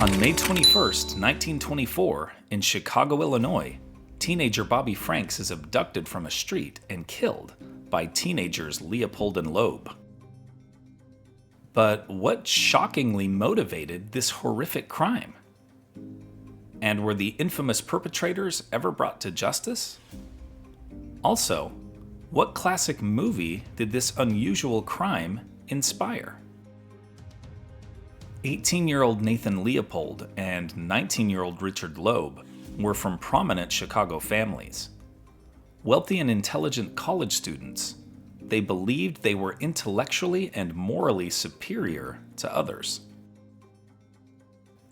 On May 21st, 1924, in Chicago, Illinois, teenager Bobby Franks is abducted from a street and killed by teenagers Leopold and Loeb. But what shockingly motivated this horrific crime? And were the infamous perpetrators ever brought to justice? Also, what classic movie did this unusual crime inspire? 18-year-old Nathan Leopold and 19-year-old Richard Loeb were from prominent Chicago families. Wealthy and intelligent college students, they believed they were intellectually and morally superior to others.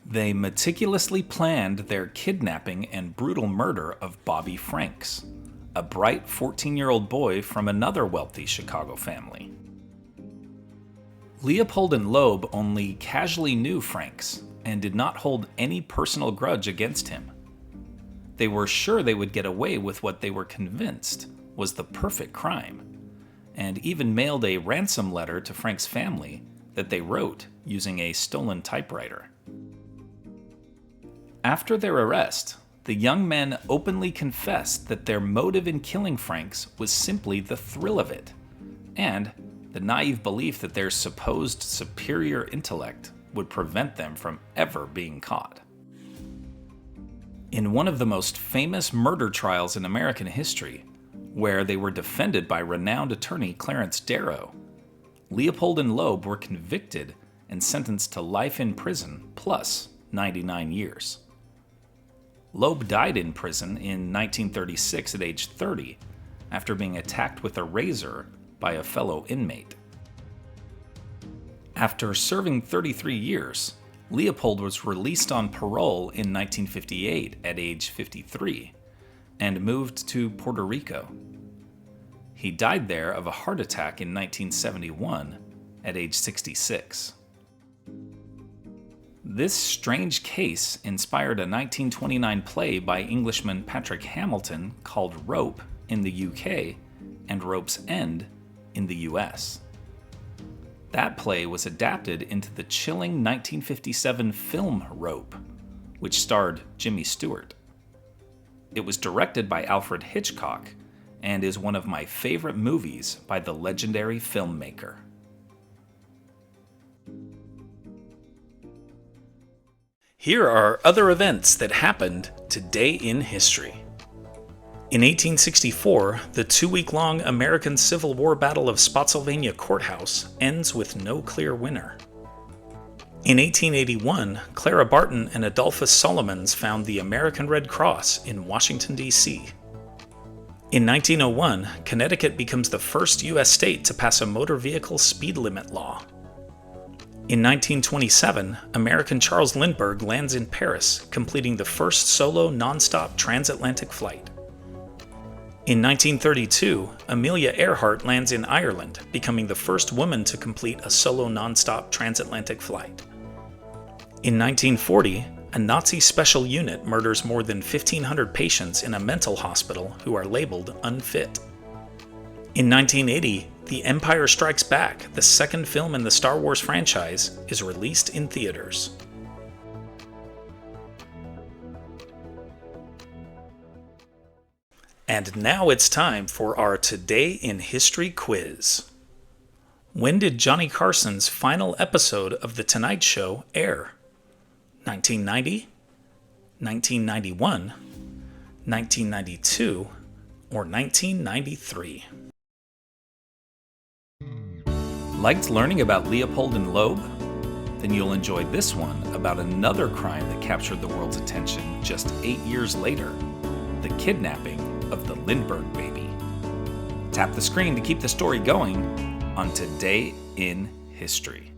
They meticulously planned their kidnapping and brutal murder of Bobby Franks, a bright 14-year-old boy from another wealthy Chicago family. Leopold and Loeb only casually knew Franks and did not hold any personal grudge against him. They were sure they would get away with what they were convinced was the perfect crime, and even mailed a ransom letter to Frank's family that they wrote using a stolen typewriter. After their arrest, the young men openly confessed that their motive in killing Franks was simply the thrill of it, and the naive belief that their supposed superior intellect would prevent them from ever being caught. In one of the most famous murder trials in American history, where they were defended by renowned attorney Clarence Darrow, Leopold and Loeb were convicted and sentenced to life in prison plus 99 years. Loeb died in prison in 1936 at age 30 after being attacked with a razor by a fellow inmate. After serving 33 years, Leopold was released on parole in 1958 at age 53 and moved to Puerto Rico. He died there of a heart attack in 1971 at age 66. This strange case inspired a 1929 play by Englishman Patrick Hamilton called Rope in the UK and Rope's End in the US. That play was adapted into the chilling 1957 film Rope, which starred Jimmy Stewart. It was directed by Alfred Hitchcock and is one of my favorite movies by the legendary filmmaker. Here are other events that happened today in history. In 1864, the 2-week-long American Civil War Battle of Spotsylvania Courthouse ends with no clear winner. In 1881, Clara Barton and Adolphus Solomons found the American Red Cross in Washington, D.C. In 1901, Connecticut becomes the first U.S. state to pass a motor vehicle speed limit law. In 1927, American Charles Lindbergh lands in Paris, completing the first solo nonstop transatlantic flight. In 1932, Amelia Earhart lands in Ireland, becoming the first woman to complete a solo nonstop transatlantic flight. In 1940, a Nazi special unit murders more than 1,500 patients in a mental hospital who are labeled unfit. In 1980, The Empire Strikes Back, the second film in the Star Wars franchise, is released in theaters. And now it's time for our Today in History quiz. When did Johnny Carson's final episode of The Tonight Show air? 1990, 1991, 1992, or 1993? Liked learning about Leopold and Loeb? Then you'll enjoy this one about another crime that captured the world's attention just 8 years later, the kidnapping of the Lindbergh baby. Tap the screen to keep the story going on Today in History.